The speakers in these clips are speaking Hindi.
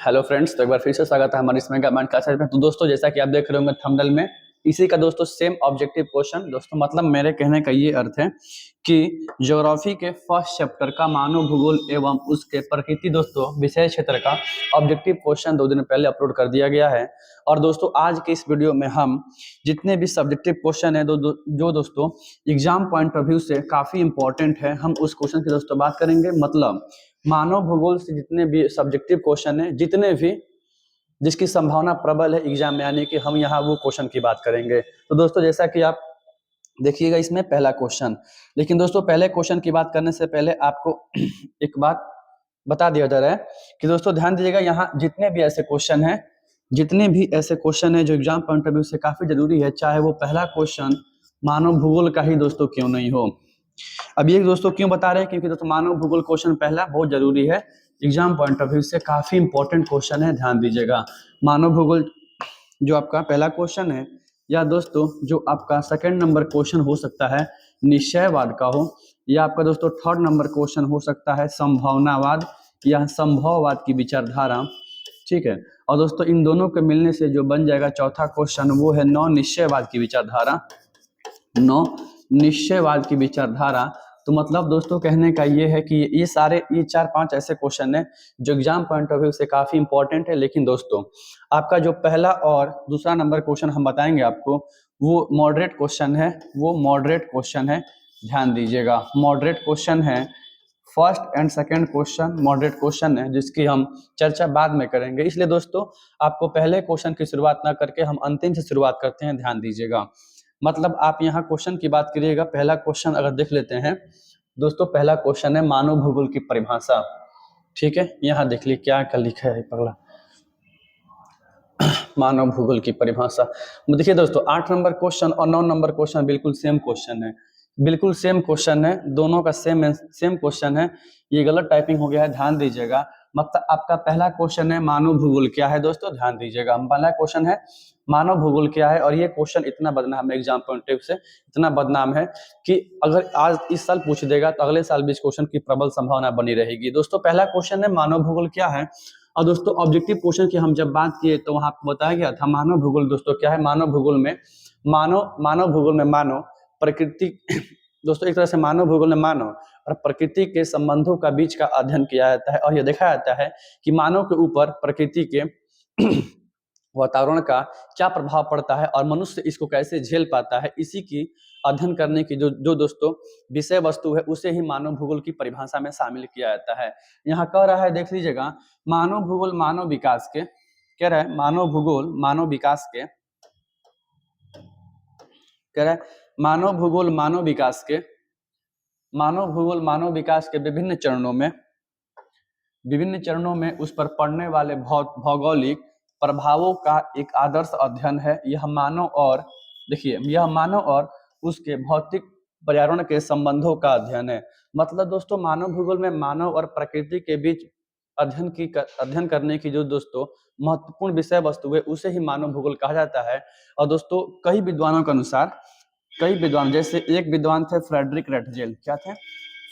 हेलो फ्रेंड्स, तो एक बार फिर से स्वागत है हमारे इस मेगा माइंड क्लासेस में। तो दोस्तों, जैसा कि आप देख रहे होंगे थंबनेल में, इसी का दोस्तों सेम ऑब्जेक्टिव क्वेश्चन। दोस्तों मतलब मेरे कहने का ये अर्थ है कि ज्योग्राफी के फर्स्ट चैप्टर का मानव भूगोल एवं उसके प्रकृति दोस्तों विषय क्षेत्र का ऑब्जेक्टिव क्वेश्चन 2 दिन पहले अपलोड कर दिया गया है। और दोस्तों आज के इस वीडियो में हम जितने भी सब्जेक्टिव क्वेश्चन है जो दोस्तों एग्जाम पॉइंट ऑफ व्यू से काफी इंपॉर्टेंट है, हम उस क्वेश्चन की दोस्तों बात करेंगे। मतलब मानव भूगोल से जितने भी सब्जेक्टिव क्वेश्चन है, जितने भी जिसकी संभावना प्रबल है एग्जाम में आने की, हम यहाँ वो क्वेश्चन की बात करेंगे। तो दोस्तों जैसा कि आप देखिएगा इसमें पहला क्वेश्चन, लेकिन दोस्तों पहले क्वेश्चन की बात करने से पहले आपको एक बात बता दिया जा रहा है कि दोस्तों ध्यान दीजिएगा, यहाँ जितने भी ऐसे क्वेश्चन है, जितने भी ऐसे क्वेश्चन है जो एग्जाम पॉइंट ऑफ व्यू से काफी जरूरी है, चाहे वो पहला क्वेश्चन मानव भूगोल का ही दोस्तों क्यों नहीं हो। अब ये दोस्तों क्यों बता रहे हैं, क्योंकि दोस्तों मानव भूगोल क्वेश्चन पहला बहुत जरूरी है, एग्जाम पॉइंट ऑफ व्यू से काफी इंपॉर्टेंट क्वेश्चन है, ध्यान दीजिएगा। मानव भूगोल जो आपका पहला क्वेश्चन है, या दोस्तों जो आपका सेकंड नंबर क्वेश्चन हो सकता है निश्चयवाद का हो, या आपका दोस्तों थर्ड नंबर क्वेश्चन हो सकता है संभावनावाद या संभववाद की विचारधारा, ठीक है। और दोस्तों इन दोनों के मिलने से जो बन जाएगा चौथा क्वेश्चन, वो है नौ निश्चयवाद की विचारधारा, नौ निश्चयवाद की विचारधारा। तो मतलब दोस्तों कहने का ये है कि ये 4-5 ऐसे क्वेश्चन है जो एग्जाम पॉइंट ऑफ व्यू से काफी इंपॉर्टेंट है। लेकिन दोस्तों आपका जो पहला और दूसरा नंबर क्वेश्चन हम बताएंगे आपको, वो मॉडरेट क्वेश्चन है, वो मॉडरेट क्वेश्चन है, ध्यान दीजिएगा। मॉडरेट क्वेश्चन है, first and second question moderate question है, जिसकी हम चर्चा बाद में करेंगे। इसलिए दोस्तों आपको पहले क्वेश्चन की शुरुआत ना करके हम अंतिम से शुरुआत करते हैं, ध्यान दीजिएगा। मतलब आप यहाँ क्वेश्चन की बात करिएगा, पहला क्वेश्चन अगर देख लेते हैं दोस्तों, पहला क्वेश्चन है मानव भूगोल की परिभाषा, ठीक है। यहाँ देख लीजिए क्या क्या लिखा है पगला, मानव भूगोल की परिभाषा। देखिए दोस्तों 8 नंबर क्वेश्चन और 9 नंबर क्वेश्चन बिल्कुल सेम क्वेश्चन है, बिल्कुल सेम क्वेश्चन है, दोनों का सेम क्वेश्चन है। ये गलत टाइपिंग हो गया है, ध्यान दीजिएगा। मतलब आपका पहला क्वेश्चन है मानव भूगोल क्या है दोस्तों, ध्यान दीजिएगा। पहला क्वेश्चन है मानव भूगोल क्या है, और ये क्वेश्चन इतना बदनाम है एग्जाम पॉइंट ऑफ व्यू से, इतना बदनाम है कि अगर आज इस साल पूछ देगा तो अगले साल भी इस क्वेश्चन की प्रबल संभावना बनी रहेगी। दोस्तों पहला क्वेश्चन है मानव भूगोल क्या है। और दोस्तों ऑब्जेक्टिव क्वेश्चन की हम जब बात किए तो वहां आपको बताया गया था मानव भूगोल दोस्तों क्या है। मानव भूगोल में मानव प्रकृति दोस्तों एक तरह से मानव भूगोल में मानव और प्रकृति के संबंधों का बीच का अध्ययन किया जाता है, और यह देखा जाता है कि मानव के ऊपर प्रकृति के वातावरण का क्या प्रभाव पड़ता है और मनुष्य इसको कैसे झेल पाता है। इसी की अध्ययन करने की जो दोस्तों विषय वस्तु है, उसे ही मानव भूगोल की परिभाषा में शामिल किया जाता है। यहाँ कह रहा है, देख लीजिएगा, मानव भूगोल मानव विकास के, कह रहा है मानव भूगोल मानव विकास के, कह रहा है मानव भूगोल मानव विकास के, मानव भूगोल मानव विकास के विभिन्न चरणों में उस पर पड़ने वाले भौगोलिक प्रभावों का एक आदर्श अध्ययन है। यह मानव और देखिए, यह मानव और उसके भौतिक पर्यावरण के संबंधों का अध्ययन है। मतलब दोस्तों मानव भूगोल में मानव और प्रकृति के बीच अध्ययन करने की जो दोस्तों महत्वपूर्ण विषय वस्तु है, उसे ही मानव भूगोल कहा जाता है। और दोस्तों कई विद्वानों के अनुसार, कई विद्वान, जैसे एक विद्वान थे फ्रेडरिक रैटजेल, क्या थे,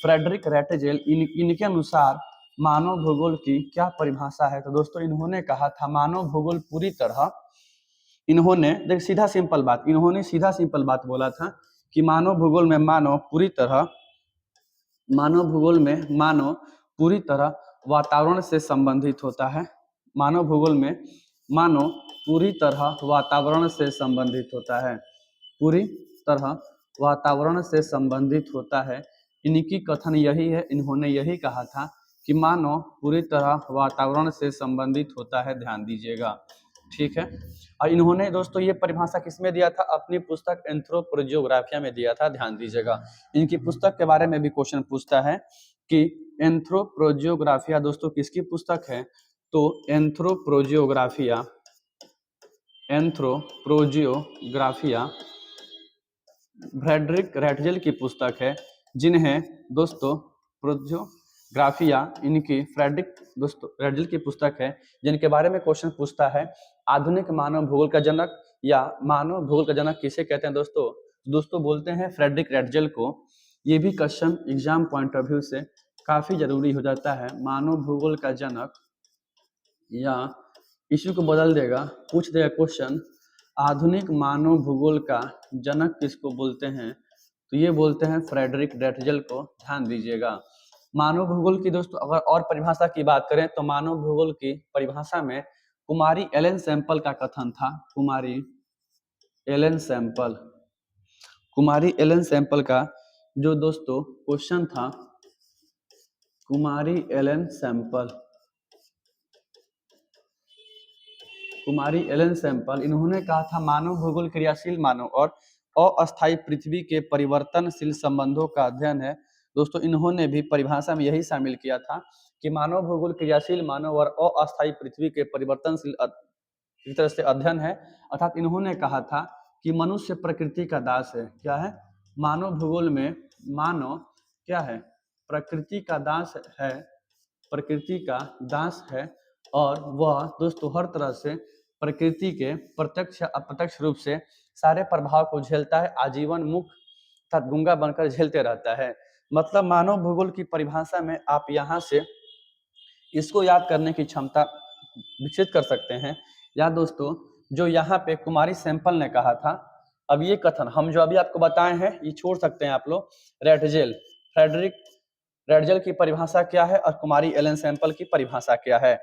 फ्रेडरिक रैटजेल, इनके अनुसार मानव भूगोल की क्या परिभाषा है। तो दोस्तों इन्होंने कहा था मानव भूगोल पूरी तरह, इन्होंने देख सीधा सिंपल बात, इन्होंने सीधा सिंपल बात बोला था कि मानव भूगोल में मानव पूरी तरह वातावरण से संबंधित होता है। मानव भूगोल में मानव पूरी तरह वातावरण से संबंधित होता है, पूरी तरह वातावरण से संबंधित होता है। इनकी कथन यही है, इन्होंने यही कहा था कि मानव पूरी तरह वातावरण से संबंधित होता है, ध्यान दीजिएगा, ठीक है। और इन्होंने दोस्तों ये परिभाषा किसमें दिया था, अपनी पुस्तक एंथ्रोपोजियोग्राफिया में दिया था, ध्यान दीजिएगा। इनकी पुस्तक के बारे में भी क्वेश्चन पूछता है कि एंथ्रोपोजियोग्राफिया दोस्तों किसकी पुस्तक है, तो एंथ्रोपोजियोग्राफिया फ्रेडरिक रैटजेल की पुस्तक है, जिन्हें दोस्तों प्रोजियोग्राफिया इनकी फ्रेडरिक दोस्तों रैटजेल की पुस्तक है, जिनके बारे में क्वेश्चन पूछता है आधुनिक मानव भूगोल का जनक या मानव भूगोल का जनक किसे कहते हैं दोस्तों बोलते हैं फ्रेडरिक रैटजेल को। ये भी question exam point of view से काफी जरूरी हो जाता है, मानव भूगोल का जनक या इश्यू को बदल देगा, पूछ देगा क्वेश्चन आधुनिक मानव भूगोल का जनक किसको बोलते हैं, तो ये बोलते हैं फ्रेडरिक ड्रेटजेल को। ध्यान दीजिएगा। मानव भूगोल की दोस्तों अगर और परिभाषा की बात करें तो मानव भूगोल की परिभाषा में कुमारी एलन सैंपल का कथन था। कुमारी एलन सैंपल का जो दोस्तों क्वेश्चन था, कुमारी एलन सैंपल इन्होंने कहा था मानव भूगोल क्रियाशील मानव और अस्थायी पृथ्वी के परिवर्तनशील संबंधों का अध्ययन है। दोस्तों इन्होंने भी परिभाषा में यही शामिल किया था कि मानव भूगोल क्रियाशील मानव और अस्थायी पृथ्वी के परिवर्तनशील एक तरह से अध्ययन है। अर्थात इन्होंने कहा था कि मनुष्य प्रकृति का दास है। क्या है? मानव भूगोल में मानव क्या है? प्रकृति का दास है और वह दोस्तों हर तरह से प्रकृति के प्रत्यक्ष या अप्रत्यक्ष रूप से सारे प्रभाव को झेलता है, आजीवन मुक्त अर्थात गूंगा बनकर झेलते रहता है। मतलब मानव भूगोल की परिभाषा में आप यहाँ से इसको याद करने की क्षमता विकसित कर सकते हैं। या दोस्तों जो यहाँ पे कुमारी सैंपल ने कहा था, अब ये कथन हम जो अभी आपको बताए हैं ये छोड़ सकते हैं आप लोग। फ्रेडरिक ड्रेटजेल की परिभाषा क्या है और कुमारी एलन सैंपल की परिभाषा क्या है।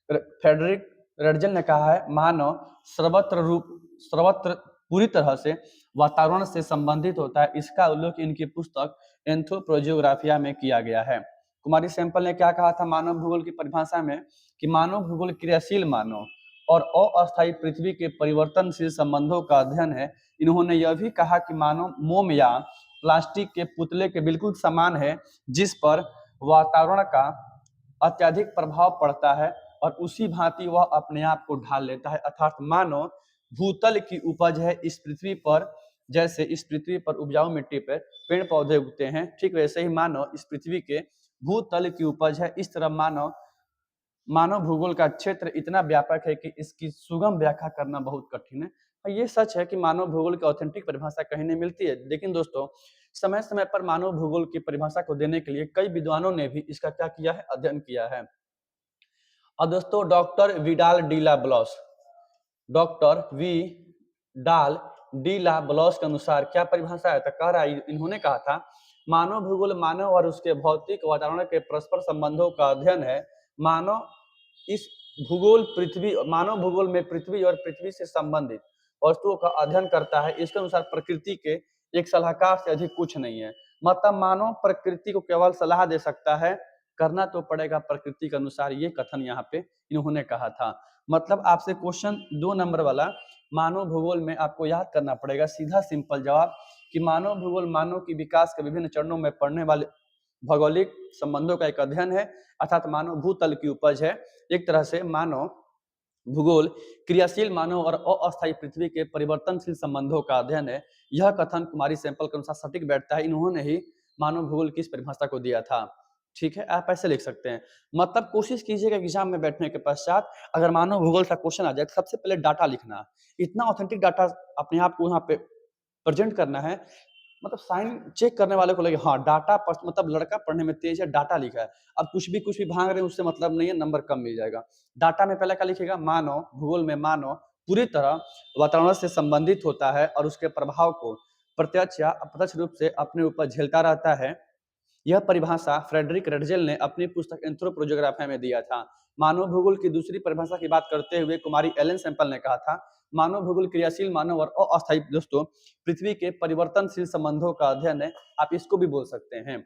फ्रेडरिक ड्रेटजेल ने कहा है मानव सर्वत्र पूरी तरह से वातावरण से संबंधित होता है। इसका उल्लेख इनकी पुस्तक एंथ्रोपोजियोग्राफिया में किया गया है। कुमारी सैंपल ने क्या कहा था मानव भूगोल की परिभाषा में कि मानव भूगोल क्रियाशील मानव और अस्थायी पृथ्वी के परिवर्तनशील संबंधों का अध्ययन है। इन्होंने यह भी कहा कि मानव मोम या प्लास्टिक के पुतले के बिल्कुल समान है जिस पर वातावरण का अत्यधिक प्रभाव पड़ता है और उसी भांति वह अपने आप को ढाल लेता है। अर्थात मानव भूतल की उपज है इस पृथ्वी पर। जैसे इस पृथ्वी पर उपजाऊ मिट्टी पर पेड़ पौधे उगते हैं, ठीक वैसे ही मानव इस पृथ्वी के भूतल की उपज है। इस तरह मानव भूगोल का क्षेत्र इतना व्यापक है कि इसकी सुगम व्याख्या करना बहुत कठिन है। ये सच है कि मानव भूगोल की ऑथेंटिक परिभाषा कहीं नहीं मिलती है, लेकिन दोस्तों समय समय पर मानव भूगोल की परिभाषा को देने के लिए कई विद्वानों ने भी इसका क्या किया है, अध्ययन किया है। और दोस्तों डॉक्टर वी डाल ब्लॉस के अनुसार क्या परिभाषा है, तो कह रहा है इन्होंने कहा था मानव भूगोल मानव और उसके भौतिक वातावरण के परस्पर संबंधों का अध्ययन है। मानव भूगोल में पृथ्वी और पृथ्वी से संबंधित वस्तुओं का अध्ययन करता है। इसके अनुसार प्रकृति के एक सलाहकार से अधिक कुछ नहीं है। मतलब मानव प्रकृति को केवल सलाह दे सकता है, करना तो पड़ेगा प्रकृति के अनुसार। ये कथन यहाँ पे इन्होंने कहा था। मतलब आपसे क्वेश्चन 2 नंबर वाला मानव भूगोल में आपको याद करना पड़ेगा सीधा सिंपल जवाब कि मानव भूगोल मानव की विकास के विभिन्न चरणों में पड़ने वाले भौगोलिक संबंधों का एक अध्ययन है। अर्थात मानव भूतल की उपज है। एक तरह से मानव भूगोल क्रियाशील मानव और अस्थायी पृथ्वी के परिवर्तनशील संबंधों का अध्ययन है। यह कथन कुमारी सैंपल के अनुसार सटीक बैठता है। इन्होंने ही मानव भूगोल की इस परिभाषा को दिया था। ठीक है, आप ऐसे लिख सकते हैं। मतलब कोशिश कीजिएगा एग्जाम में बैठने के पश्चात अगर मानव भूगोल का क्वेश्चन आ जाए तो सबसे पहले डाटा लिखना, इतना ऑथेंटिक डाटा अपने आप को यहाँ पे प्रेजेंट करना है। मतलब साइन चेक करने वाले को लगे हाँ डाटा मतलब लड़का पढ़ने में तेज है, डाटा लिखा है। अब कुछ भी भाग रहे हैं उससे मतलब नहीं है, नंबर कम मिल जाएगा। डाटा में पहले क्या लिखेगा, मानव भूगोल में मानव पूरी तरह वातावरण से संबंधित होता है और उसके प्रभाव को प्रत्यक्ष या अप्रत्यक्ष रूप से अपने ऊपर झेलता रहता है। यह परिभाषा फ्रेडरिक ड्रेटजेल ने अपनी पुस्तक एंथ्रोपोजियोग्राफिया में दिया था। मानव भूगोल की दूसरी परिभाषा की बात करते हुए कुमारी एलन सैंपल ने कहा था मानव भूगोल क्रियाशील मानव और अस्थायी दोस्तों पृथ्वी के परिवर्तनशील संबंधों का अध्ययन है। आप इसको भी बोल सकते हैं।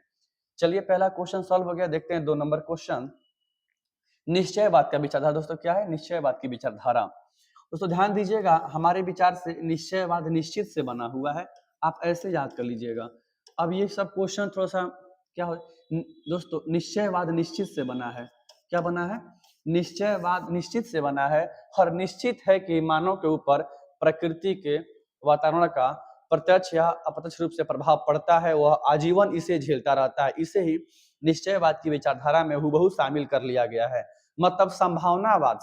चलिए पहला क्वेश्चन सॉल्व हो गया। देखते हैं 2 नंबर क्वेश्चन। निश्चयवाद का विचारधारा दोस्तों क्या है, निश्चयवाद की विचारधारा। दोस्तों ध्यान दीजिएगा, हमारे विचार से निश्चयवाद निश्चित से बना हुआ है। आप ऐसे याद कर लीजिएगा। अब ये सब क्वेश्चन थोड़ा सा क्या हो दोस्तों, निश्चयवाद निश्चित से बना है। क्या बना है, निश्चयवाद निश्चित से बना है और निश्चित है कि मानव के ऊपर प्रकृति के वातावरण का प्रत्यक्ष या अप्रत्यक्ष रूप से प्रभाव पड़ता है, वह आजीवन इसे झेलता रहता है। इसे ही निश्चयवाद की विचारधारा में हूबहू शामिल कर लिया गया है। मतलब संभावनावाद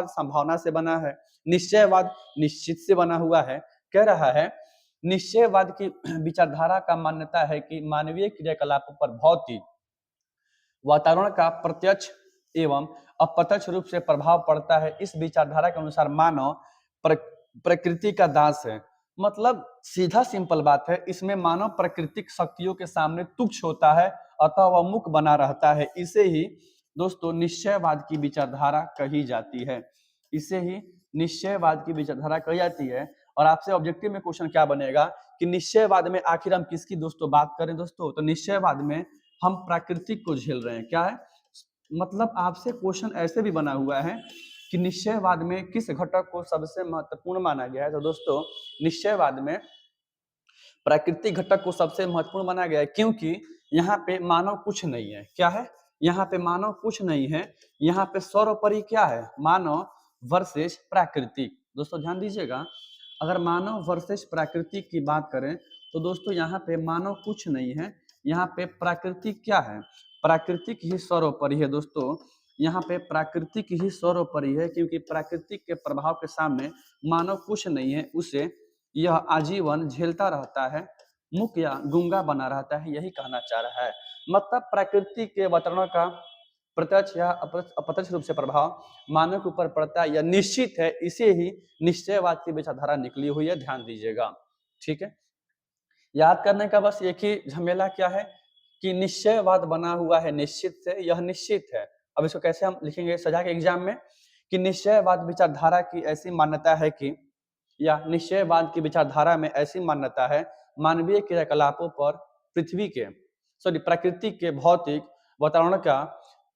संभावना से बना है, निश्चयवाद निश्चित से बना हुआ है। कह रहा है निश्चयवाद की विचारधारा का मान्यता है कि मानवीय क्रियाकलापों पर भौतिक वातावरण का प्रत्यक्ष एवं अप्रत्यक्ष रूप से प्रभाव पड़ता है। इस विचारधारा के अनुसार मानव प्रकृति का दास है। मतलब सीधा सिंपल बात है, इसमें मानव प्राकृतिक शक्तियों के सामने तुच्छ होता है, अतः वह मूक बना रहता है। इसे ही दोस्तों निश्चयवाद की विचारधारा कही जाती है। इसे ही निश्चयवाद की विचारधारा कही जाती है। और आपसे ऑब्जेक्टिव में क्वेश्चन क्या बनेगा कि निश्चयवाद में आखिर हम किसकी दोस्तों बात करें दोस्तों, तो निश्चयवाद में हम प्राकृतिक को झेल रहे हैं। क्या है मतलब आपसे क्वेश्चन ऐसे भी बना हुआ है कि निश्चयवाद में किस घटक को सबसे महत्वपूर्ण माना गया है। तो दोस्तों निश्चयवाद में प्राकृतिक घटक को सबसे महत्वपूर्ण माना गया है, क्योंकि यहाँ पे मानव कुछ नहीं है। क्या है, यहाँ पे मानव कुछ नहीं है, यहाँ पे सर्वोपरि क्या है, मानव वर्सेस प्राकृतिक। दोस्तों ध्यान दीजिएगा, अगर मानव वर्सेस प्राकृतिक की बात करें तो दोस्तों यहाँ पे मानव कुछ नहीं है, यहाँ पे प्राकृतिक क्या है, प्राकृतिक ही सर्वोपरि है। दोस्तों यहाँ पे प्राकृतिक ही सर्वोपरि है, क्योंकि प्राकृतिक के प्रभाव के सामने मानव कुछ नहीं है, उसे यह आजीवन झेलता रहता है, मूक या गूंगा बना रहता है, यही कहना चाह रहा है। मतलब प्रकृति के वातावरण का प्रत्यक्ष या अप्रत्यक्ष रूप से प्रभाव मानव के ऊपर पड़ता है, यह निश्चित है। इसे ही निश्चयवाद की विचारधारा निकली हुई है, ध्यान दीजिएगा। ठीक है, याद करने का बस एक ही झमेला क्या है कि निश्चयवाद बना हुआ है निश्चित से, यह निश्चित है। अब इसको कैसे हम लिखेंगे सजा के एग्जाम में कि निश्चयवाद विचारधारा की ऐसी मान्यता है कि, या निश्चयवाद की विचारधारा में ऐसी मान्यता है मानवीय क्रियाकलापों पर पृथ्वी के प्रकृति के भौतिक वातावरण का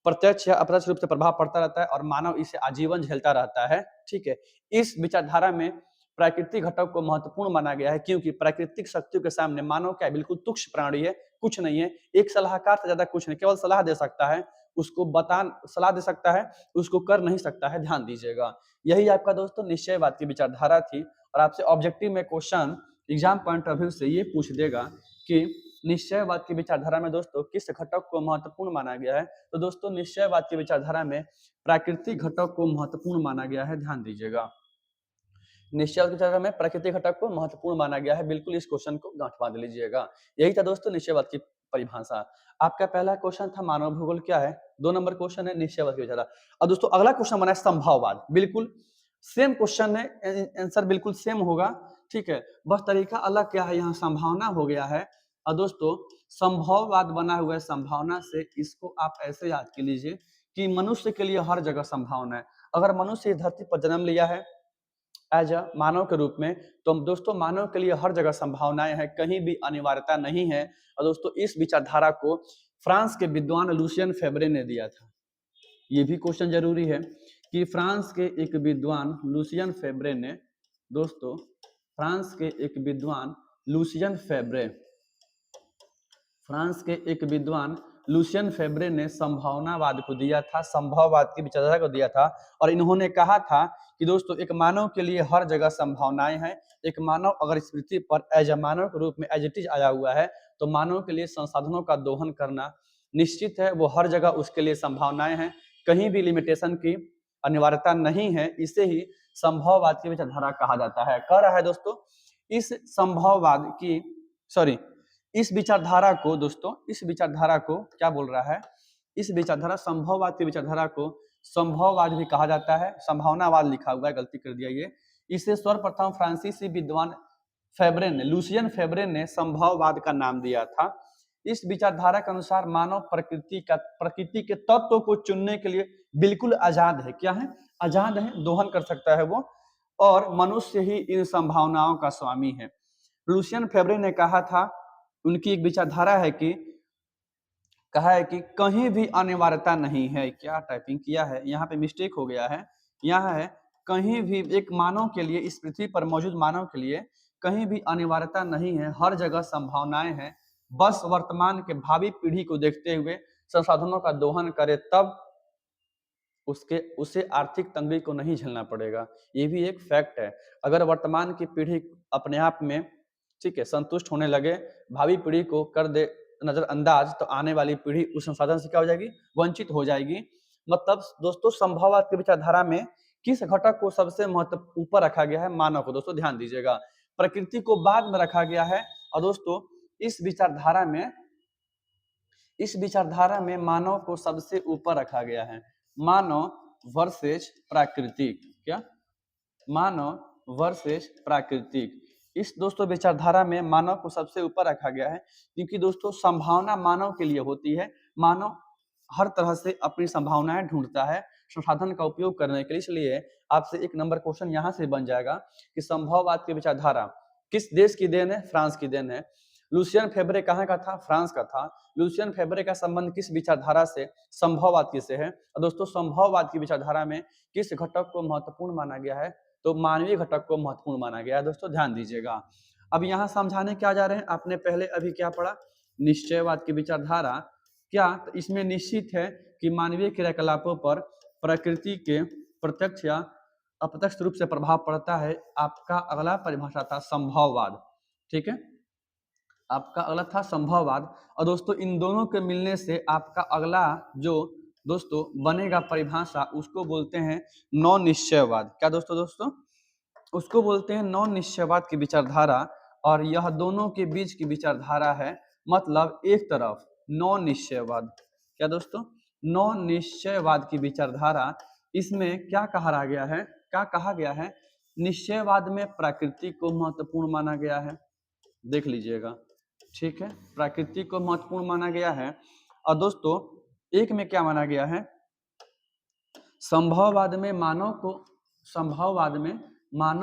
प्रत्यक्ष या अप्रत्यक्ष रूप से प्रभाव पड़ता रहता है और मानव इसे आजीवन झेलता रहता है। ठीक है, इस विचारधारा में प्राकृतिक घटक को महत्वपूर्ण माना गया है, क्योंकि प्राकृतिक शक्तियों के सामने मानव क्या बिल्कुल तुच्छ प्राणी है, कुछ नहीं है। एक सलाहकार से ज्यादा कुछ नहीं, केवल सलाह दे सकता है, उसको सलाह दे सकता है, उसको कर नहीं सकता है। ध्यान दीजिएगा, यही आपका दोस्तों निश्चयवाद की विचारधारा थी। और आपसे ऑब्जेक्टिव में question exam point of view से ये पूछ देगा कि निश्चयवाद की विचारधारा में दोस्तों किस घटक को महत्वपूर्ण माना गया है। तो दोस्तों निश्चयवाद की विचारधारा में प्राकृतिक घटक को महत्वपूर्ण माना गया है। ध्यान दीजिएगा, निश्चयवाद की विचारधारा में प्राकृतिक घटक को महत्वपूर्ण माना गया है। बिल्कुल इस क्वेश्चन को गांठ बांध लीजिएगा। यही था दोस्तों निश्चयवाद की परिभाषा। आपका पहला क्वेश्चन था मानव भूगोल क्या है, 2 नंबर क्वेश्चन है निश्चयवाद की विचारधारा। अब दोस्तों अगला क्वेश्चन बना है संभववाद। बिल्कुल सेम क्वेश्चन है, आंसर बिल्कुल सेम होगा। ठीक है, बस तरीका अलग क्या है, यहाँ संभावना हो गया है। और दोस्तों संभववाद बना हुआ है संभावना से, इसको आप ऐसे याद कर लीजिए कि मनुष्य के लिए हर जगह संभावना है। अगर मनुष्य इस धरती पर जन्म लिया है एज अ मानव के रूप में, तो दोस्तों मानव के लिए हर जगह संभावनाएं हैं, कहीं भी अनिवार्यता नहीं है। और दोस्तों इस विचारधारा को फ्रांस के विद्वान लुसियन फेब्रे ने दिया था। ये भी क्वेश्चन जरूरी है कि फ्रांस के एक विद्वान लुसियन फेब्रे ने, दोस्तों फ्रांस के एक विद्वान लुसियन फेब्रे, फ्रांस के एक विद्वान लुसियन फेब्रे ने संभावनावाद को दिया था, संभववाद की विचारधारा को दिया था। और इन्होंने कहा था कि दोस्तों एक मानव के लिए हर जगह संभावनाएं हैं। एक मानव अगर इस पृथ्वी पर एज अ मानव के रूप में एज इट इज आया हुआ है, तो मानव के लिए संसाधनों का दोहन करना निश्चित है, वो हर जगह उसके लिए संभावनाएं हैं, कहीं भी लिमिटेशन की अनिवार्यता नहीं है। इसे ही संभववाद की विचारधारा कहा जाता है। कह रहा है दोस्तों इस संभववाद की इस विचारधारा को, दोस्तों इस विचारधारा को क्या बोल रहा है, इस विचारधारा संभववाद की विचारधारा को संभववाद भी कहा जाता है। संभावनावाद लिखा हुआ है, गलती कर दिया ये। इसे सर्वप्रथम फ्रांसीसी विद्वान फेब्रे ने, लुसियन फेब्रे ने संभववाद का नाम दिया था। इस विचारधारा के अनुसार मानव प्रकृति के तत्वों को चुनने के लिए बिल्कुल आजाद है। क्या है, आजाद है, दोहन कर सकता है वो, और मनुष्य ही इन संभावनाओं का स्वामी है। लुसियन फेब्रे ने कहा था, उनकी एक विचारधारा है कि कहा है कि कहीं भी अनिवार्यता नहीं है। क्या टाइपिंग किया है, यहाँ पे मिस्टेक हो गया है, यहाँ है कहीं भी एक मानव के लिए, इस पृथ्वी पर मौजूद मानव के लिए कहीं भी अनिवार्यता नहीं है, हर जगह संभावनाएं हैं। बस वर्तमान के भावी पीढ़ी को देखते हुए संसाधनों का दोहन करे, तब उसे आर्थिक तंगी को नहीं झेलना पड़ेगा। ये भी एक फैक्ट है। अगर वर्तमान की पीढ़ी अपने आप में ठीक है संतुष्ट होने लगे, भावी पीढ़ी को कर दे नजरअंदाज, तो आने वाली पीढ़ी उस संसाधन से क्या हो जाएगी, वंचित हो जाएगी। मतलब दोस्तों संभववाद की विचारधारा में किस घटक को सबसे महत्व ऊपर रखा गया है, मानव को। दोस्तों ध्यान दीजिएगा, प्रकृति को बाद में रखा गया है। और दोस्तों इस विचारधारा में मानव को सबसे ऊपर रखा गया है। मानव वर्सेज प्राकृतिक, क्या मानव वर्सेज प्राकृतिक। इस दोस्तों विचारधारा में मानव को सबसे ऊपर रखा गया है, क्योंकि दोस्तों संभावना मानव के लिए होती है। मानव हर तरह से अपनी संभावनाएं ढूंढता है संसाधन का उपयोग करने के लिए। इसलिए आपसे एक नंबर क्वेश्चन यहाँ से बन जाएगा कि संभववाद की विचारधारा किस देश की देन है? फ्रांस की देन है। लुसियन फेब्रे कहाँ का था? फ्रांस का था। लुसियन फेब्रे का संबंध किस विचारधारा से? संभववाद की से है। और दोस्तों संभववाद की विचारधारा में किस घटक को महत्वपूर्ण माना गया है? तो मानवीय घटक को महत्वपूर्ण माना गया है। दोस्तों ध्यान दीजिएगा। अब यहाँ समझाने क्या जा रहे हैं? आपने पहले अभी क्या पढ़ा? निश्चयवाद की विचारधारा। क्या? तो इसमें निश्चित है कि मानवीय क्रियाकलापों पर प्रकृति के प्रत्यक्ष या अप्रत्यक्ष रूप से प्रभाव पड़ता है। आपका अगला परिभाषा था संभववाद, ठीक है, आपका अगला था संभववाद। और दोस्तों इन दोनों के मिलने से आपका अगला जो दोस्तों बनेगा परिभाषा, उसको बोलते हैं नौ निश्चयवाद। क्या दोस्तों? दोस्तों उसको बोलते हैं नौ निश्चयवाद की विचारधारा। और यह दोनों के बीच की विचारधारा है। मतलब एक तरफ नौ निश्चयवाद, क्या दोस्तों? नौ निश्चयवाद की विचारधारा, इसमें क्या कहा गया है? क्या कहा गया है? निश्चयवाद में प्रकृति को महत्वपूर्ण माना गया है। देख लीजिएगा, ठीक है, प्रकृति को महत्वपूर्ण माना गया है। और दोस्तों एक में क्या माना गया है? संभववाद में मानव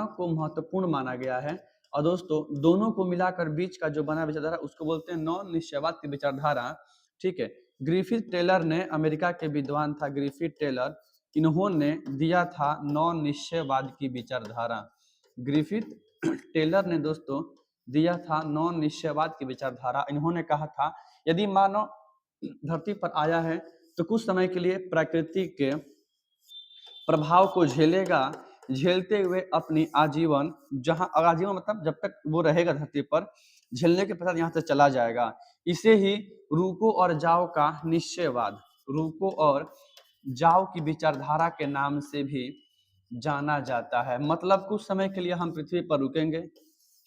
को महत्वपूर्ण माना गया है। और दोस्तों दोनों को मिलाकर बीच का जो बना विचारधारा, उसको बोलते हैं नौ निश्चयवाद की विचारधारा, ठीक है। ग्रिफिथ टेलर ने, अमेरिका के विद्वान था ग्रिफिथ टेलर, इन्होंने दिया था नौ निश्चयवाद की विचारधारा। ग्रिफिथ टेलर ने दोस्तों दिया था नौ निश्चयवाद की विचारधारा। इन्होंने कहा था यदि मानव धरती पर आया है तो कुछ समय के लिए प्रकृति के प्रभाव को झेलेगा, झेलते हुए अपनी आजीवन, जहाँ आजीवन मतलब जब तक वो रहेगा धरती पर, झेलने के पश्चात यहाँ से चला जाएगा। इसे ही रुको और जाओ का निश्चयवाद, रुको और जाओ की विचारधारा के नाम से भी जाना जाता है। मतलब कुछ समय के लिए हम पृथ्वी पर रुकेंगे,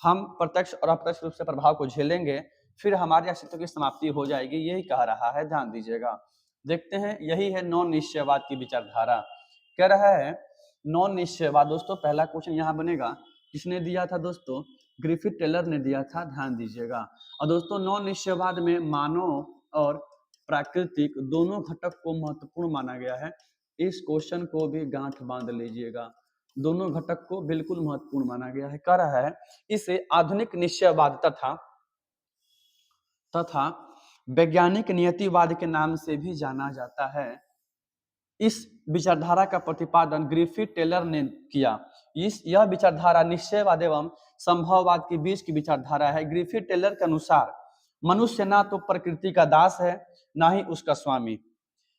हम प्रत्यक्ष और अप्रत्यक्ष रूप से प्रभाव को झेलेंगे, फिर हमारे अस्तित्व की समाप्ति हो जाएगी, यही कह रहा है। ध्यान दीजिएगा, देखते हैं, यही है नौ निश्चयवाद की विचारधारा। कह रहा है नौ निश्चयवाद। दोस्तों पहला क्वेश्चन यहाँ बनेगा, किसने दिया था? दोस्तों ग्रिफिथ टेलर ने दिया था, ध्यान दीजिएगा। और दोस्तों नौ निश्चयवाद में मानव और प्राकृतिक दोनों घटक को महत्वपूर्ण माना गया है। इस क्वेश्चन को भी गांठ बांध लीजिएगा, दोनों घटक को बिल्कुल महत्वपूर्ण माना गया है। कह रहा है इसे आधुनिक निश्चयवाद तथा वैज्ञानिक नियतिवाद के नाम से भी जाना जाता है। इस विचारधारा का प्रतिपादन ग्रिफिथ टेलर ने किया। यह विचारधारा निश्चयवाद एवं संभववाद के बीच की विचारधारा है। ग्रिफिथ टेलर के अनुसार मनुष्य ना तो प्रकृति का दास है, ना ही उसका स्वामी,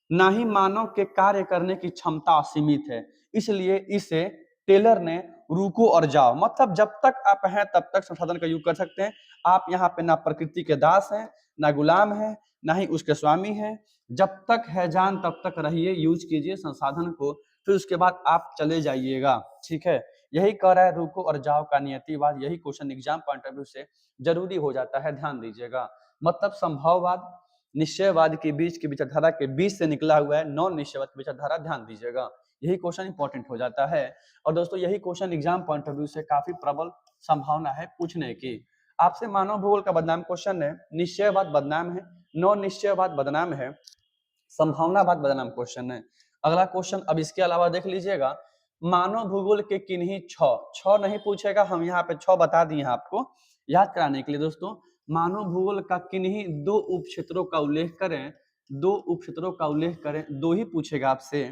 ना ही मानव के कार्य करने की क्षमता असीमित है। इसलिए इसे टेलर ने रुको और जाओ, मतलब जब तक आप हैं तब तक संसाधन का यूज कर सकते हैं। आप यहाँ पे ना प्रकृति के दास हैं, ना गुलाम हैं, ना ही उसके स्वामी हैं। जब तक है जान तब तक रहिए, यूज कीजिए संसाधन को, फिर उसके बाद आप चले जाइएगा, ठीक है। यही कह रहा है रुको और जाओ का नियतिवाद। यही question exam point of view से जरूरी हो जाता है, ध्यान दीजिएगा। मतलब संभववाद निश्चयवाद के बीच की विचारधारा के बीच से निकला हुआ है नॉन निश्चयवाद की विचारधारा, ध्यान दीजिएगा। यही क्वेश्चन इंपॉर्टेंट हो जाता है। और दोस्तों यही question exam point of view से काफी प्रबल संभावना है पूछने की। आपसे मानव भूगोल का बदनाम क्वेश्चन है, निश्चयवाद बदनाम है, नॉन निश्चयवाद बदनाम है, संभावनावाद बदनाम क्वेश्चन है। अगला क्वेश्चन अब इसके अलावा देख लीजिएगा, मानव भूगोल के किन्हीं छह नहीं पूछेगा, हम यहाँ पे 6 बता दिए हैं आपको याद कराने के लिए। दोस्तों मानव भूगोल का किन्हीं 2 उपक्षेत्रों का उल्लेख करें, 2 उपक्षेत्रों का उल्लेख करें, 2 ही पूछेगा आपसे।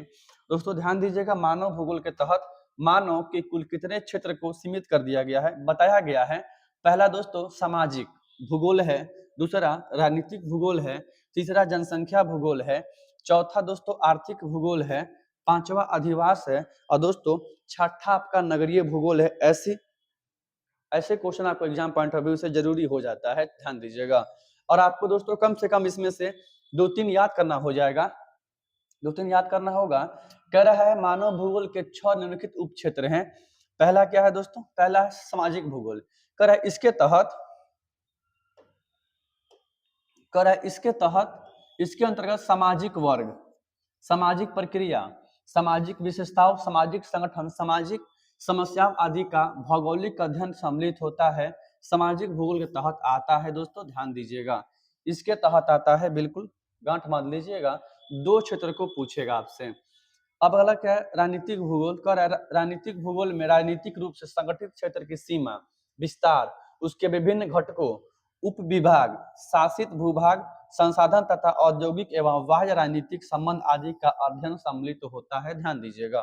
दोस्तों ध्यान दीजिएगा, मानव भूगोल के तहत मानव के कुल कितने क्षेत्र को सीमित कर दिया गया है, बताया गया है। पहला दोस्तों सामाजिक भूगोल है, दूसरा राजनीतिक भूगोल है, तीसरा जनसंख्या भूगोल है, चौथा दोस्तों आर्थिक भूगोल है, पांचवा अधिवास है, और दोस्तों छठा आपका नगरीय भूगोल है। ऐसे क्वेश्चन आपको एग्जाम पॉइंट ऑफ व्यू से जरूरी हो जाता है, ध्यान दीजिएगा। और आपको दोस्तों कम से कम इसमें से 2-3 याद करना हो जाएगा, 2-3 याद करना होगा। कह रहा है मानव भूगोल के 6 निम्नलिखित उप क्षेत्र हैं। पहला क्या है दोस्तों? पहला है सामाजिक भूगोल। कह रहा है इसके अंतर्गत सामाजिक वर्ग, सामाजिक प्रक्रिया, सामाजिक विशेषताओं, सामाजिक संगठन, सामाजिक समस्याओं आदि का भौगोलिक अध्ययन सम्मिलित होता है, सामाजिक भूगोल के तहत आता है। दोस्तों ध्यान दीजिएगा, इसके तहत आता है, बिल्कुल गांठ बांध लीजिएगा। 2 क्षेत्र को पूछेगा आपसे। अब अगला क्या है, राजनीतिक भूगोल। राजनीतिक भूगोल में राजनीतिक रूप से संगठित क्षेत्र की सीमा, विस्तार, उसके विभिन्न घटकों, उप विभाग, शासित भूभाग, संसाधन तथा औद्योगिक एवं बाह्य राजनीतिक संबंध आदि का अध्ययन सम्मिलित होता है। ध्यान दीजिएगा।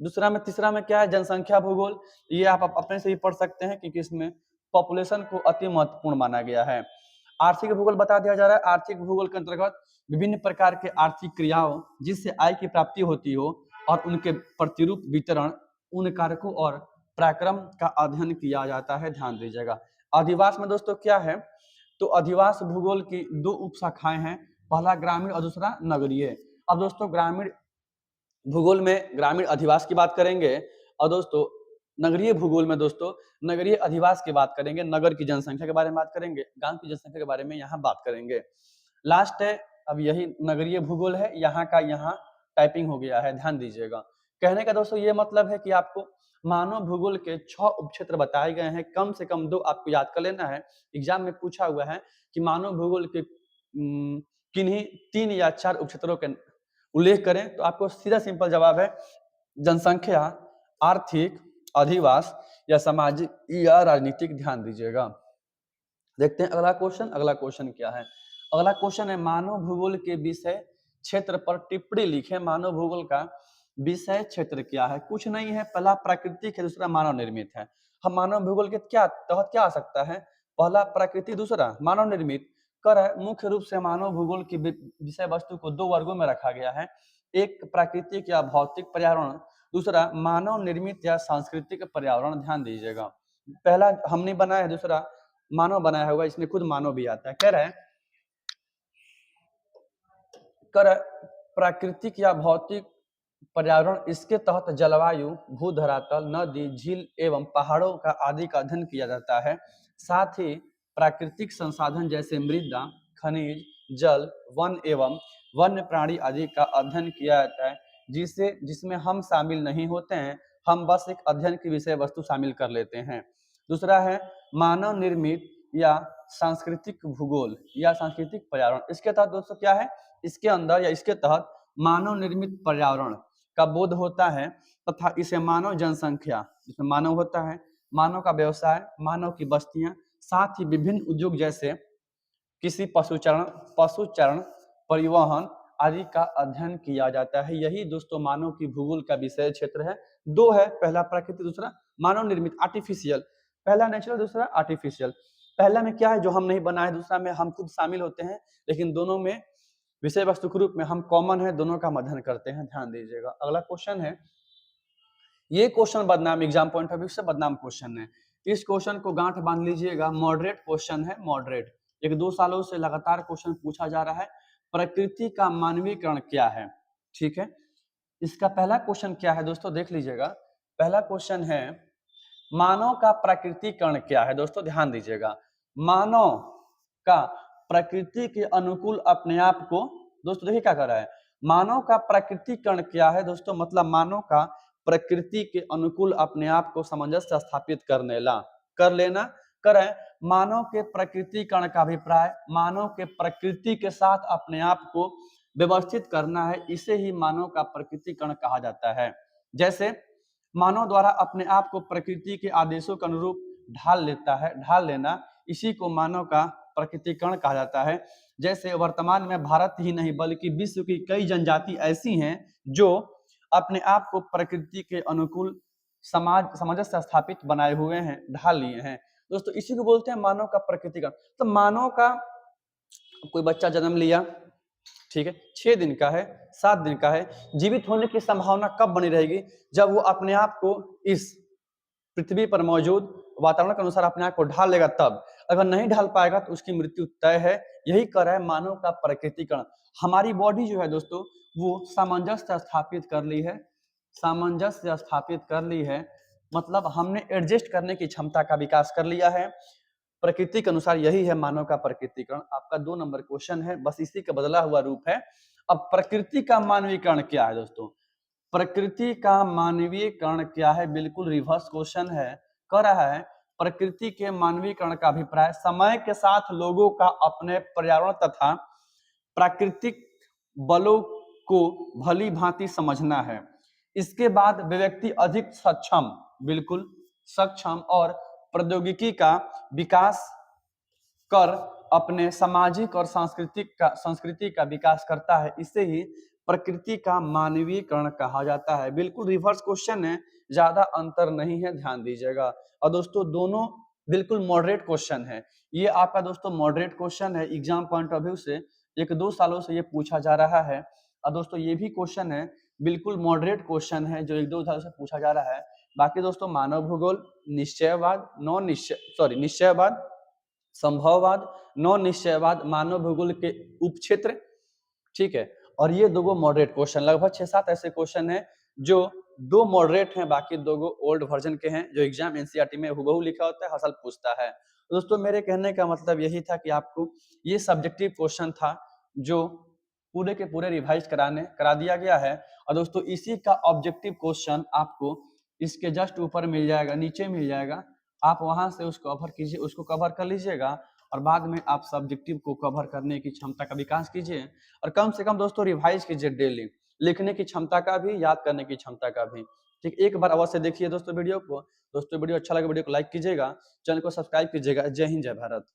तीसरा में क्या है, जनसंख्या भूगोल। ये आप अपने से ही पढ़ सकते हैं क्योंकि इसमें पॉपुलेशन को अति महत्वपूर्ण माना गया है। आर्थिक भूगोल बता दिया जा रहा है। आर्थिक भूगोल के अंतर्गत विभिन्न प्रकार के आर्थिक क्रियाओं जिससे आय की प्राप्ति होती हो और उनके प्रतिरूप वितरण, उन कारकों और पराक्रम का अध्ययन किया जाता है। ध्यान दीजिएगा। अधिवास में दोस्तों क्या है, तो अधिवास भूगोल की 2 उपशाखाएं हैं, पहला ग्रामीण और दूसरा नगरीय। अब दोस्तों ग्रामीण भूगोल में ग्रामीण अधिवास की बात करेंगे और दोस्तों नगरीय भूगोल में दोस्तों नगरीय अधिवास की बात करेंगे, नगर की जनसंख्या के बारे में बात करेंगे, गांव की जनसंख्या के बारे में यहाँ बात करेंगे। लास्ट है, अब यही नगरीय भूगोल है, यहाँ का यहाँ टाइपिंग हो गया है, ध्यान दीजिएगा। कहने का दोस्तों ये मतलब है कि आपको मानव भूगोल के 6 उपक्षेत्र बताए गए हैं, कम से कम 2 आपको याद कर लेना है। एग्जाम में पूछा हुआ है कि मानव भूगोल के किन्हीं 3 या 4 उपक्षेत्रों के उल्लेख करें, तो आपको सीधा सिंपल जवाब है जनसंख्या, आर्थिक, अधिवास या सामाजिक या राजनीतिक। ध्यान दीजिएगा। देखते हैं अगला क्वेश्चन क्या है। अगला क्वेश्चन है, मानव भूगोल के विषय क्षेत्र पर टिप्पणी लिखें। मानव भूगोल का विषय क्षेत्र क्या है? कुछ नहीं है, पहला प्राकृतिक है, दूसरा मानव निर्मित है। हम मानव भूगोल के तहत क्या आ सकता है, पहला प्राकृतिक, दूसरा मानव निर्मित। मुख्य रूप से मानव भूगोल की विषय वस्तु को 2 वर्गों में रखा गया है, एक प्राकृतिक या भौतिक पर्यावरण, दूसरा मानव निर्मित या सांस्कृतिक पर्यावरण। ध्यान दीजिएगा, पहला हमने बनाया है, दूसरा मानव बनाया हुआ, इसमें खुद मानव भी आता है। कह रहे हैं प्राकृतिक या भौतिक पर्यावरण, इसके तहत जलवायु, भूधरातल, नदी, झील एवं पहाड़ों का आदि का अध्ययन किया जाता है। साथ ही प्राकृतिक संसाधन जैसे मृदा, खनिज, जल, वन एवं वन्य प्राणी आदि का अध्ययन किया जाता है, जिसमें हम शामिल नहीं होते हैं, हम बस एक अध्ययन की विषय वस्तु शामिल कर लेते हैं। दूसरा है मानव निर्मित या सांस्कृतिक भूगोल या सांस्कृतिक पर्यावरण। इसके तहत दोस्तों क्या है, इसके अंदर या इसके तहत मानव निर्मित पर्यावरण का बोध होता है तथा इसे मानव जनसंख्या, जिसमें मानव होता है, मानव का व्यवसाय, मानव की बस्तियां, साथ ही विभिन्न उद्योग जैसे किसी पशुचरण, परिवहन आदि का अध्ययन किया जाता है। यही दोस्तों मानव की भूगोल का विषय क्षेत्र है। 2 है, पहला प्राकृतिक, दूसरा मानव निर्मित आर्टिफिशियल। पहला नेचुरल, दूसरा आर्टिफिशियल। पहला में क्या है, जो हम नहीं बनाए, दूसरा में हम खुद शामिल होते हैं, लेकिन दोनों में विषय वस्तु के रूप में हम कॉमन है, दोनों का अध्ययन करते हैं। ध्यान दीजिएगा। अगला क्वेश्चन है, ये क्वेश्चन बदनाम, एग्जाम पॉइंट ऑफ व्यू से बदनाम क्वेश्चन है। इस क्वेश्चन को गांठ बांध लीजिएगा, मॉडरेट क्वेश्चन है, मॉडरेट। 1-2 सालों से लगातार क्वेश्चन पूछा जा रहा है। प्रकृति का मानवीकरण क्या है? ठीक है, इसका पहला क्वेश्चन क्या है दोस्तों, देख लीजिएगा। पहला क्वेश्चन है, मानव का प्रकृतिकरण क्या है? दोस्तों ध्यान दीजिएगा, मानव का प्रकृति के अनुकूल अपने आप को, दोस्तों देखिए क्या कर रहा है, मानव का प्रकृतिकरण क्या है दोस्तों, मतलब मानव का प्रकृति के अनुकूल अपने आप को सामंजस्य स्थापित कर लेना। करें मानव के प्रकृतिकरण का अभिप्राय, मानव के प्रकृति के साथ अपने आप को व्यवस्थित करना है, इसे ही मानव का प्रकृतिकरण कहा जाता है। जैसे मानव द्वारा अपने आप को प्रकृति के आदेशों के अनुरूप ढाल लेना, इसी को मानव का प्रकृतिकरण कहा जाता है। जैसे वर्तमान में भारत ही नहीं बल्कि विश्व की कई जनजाति ऐसी हैं जो अपने आप को प्रकृति के अनुकूल सामंजस्य स्थापित बनाए हुए हैं, ढाल लिए हैं। दोस्तों इसी को बोलते हैं मानव का प्रकृतिकरण। तो मानव का कोई बच्चा जन्म लिया, ठीक है, 6 दिन का है, 7 दिन का है, जीवित होने की संभावना कब बनी रहेगी? जब वो अपने आप को इस पृथ्वी पर मौजूद वातावरण के अनुसार अपने आप को ढाल लेगा तब। अगर नहीं ढाल पाएगा तो उसकी मृत्यु तय है। यही कर रहा है मानव का प्रकृतिकरण। हमारी बॉडी जो है दोस्तों वो सामंजस्य स्थापित कर ली है, सामंजस्य स्थापित कर ली है, मतलब हमने एडजस्ट करने की क्षमता का विकास कर लिया है प्रकृति के अनुसार। यही है मानव का प्रकृतिकरण। आपका 2 नंबर क्वेश्चन है, बस इसी का बदला हुआ रूप है। अब प्रकृति का मानवीकरण क्या है दोस्तों? प्रकृति का मानवीयकरण क्या है? बिल्कुल रिवर्स क्वेश्चन है। कह रहा है प्रकृति के मानवीकरण का अभिप्राय समय के साथ लोगों का अपने पर्यावरण तथा प्राकृतिक बलों को भली भांति समझना है। इसके बाद व्यक्ति अधिक सक्षम, बिल्कुल सक्षम और प्रौद्योगिकी का विकास कर अपने सामाजिक और संस्कृति का विकास करता है। इसे ही प्रकृति का मानवीयकरण कहा जाता है। बिल्कुल रिवर्स क्वेश्चन है, ज्यादा अंतर नहीं है, ध्यान दीजिएगा। और दोस्तों दोनों बिल्कुल मॉडरेट क्वेश्चन है। ये आपका दोस्तों मॉडरेट क्वेश्चन है, एग्जाम पॉइंट ऑफ व्यू से 1-2 सालों से ये पूछा जा रहा है। और दोस्तों ये भी क्वेश्चन है, बिल्कुल मॉडरेट क्वेश्चन है जो 1-2 सालों से पूछा जा रहा है। बाकी दोस्तों मानव भूगोल, निश्चयवाद, निश्चयवाद, संभववाद, नौ निश्चयवाद, मानव भूगोल के उपक्षेत्र, ठीक है। और ये दो मॉडरेट क्वेश्चन, लगभग 6-7 ऐसे क्वेश्चन हैं जो 2 मॉडरेट हैं, बाकी 2 ओल्ड वर्जन के हैं जो एग्जाम एनसीईआरटी में हुबहू लिखा होता है, हर साल पूछता है। तो दोस्तों मेरे कहने का मतलब यही था कि आपको ये सब्जेक्टिव क्वेश्चन था जो पूरे के पूरे रिवाइज करा दिया गया है। और दोस्तों इसी का ऑब्जेक्टिव क्वेश्चन आपको इसके जस्ट ऊपर मिल जाएगा, नीचे मिल जाएगा, आप वहां से उसको कवर कीजिए, उसको कवर कर लीजिएगा और बाद में आप सब्जेक्टिव को कवर करने की क्षमता का विकास कीजिए। और कम से कम दोस्तों रिवाइज कीजिए डेली, लिखने की क्षमता का भी, याद करने की क्षमता का भी। ठीक, एक बार अवश्य देखिए दोस्तों वीडियो को। दोस्तों वीडियो अच्छा लगे वीडियो को लाइक कीजिएगा, चैनल को सब्सक्राइब कीजिएगा। जय हिंद, जय भारत।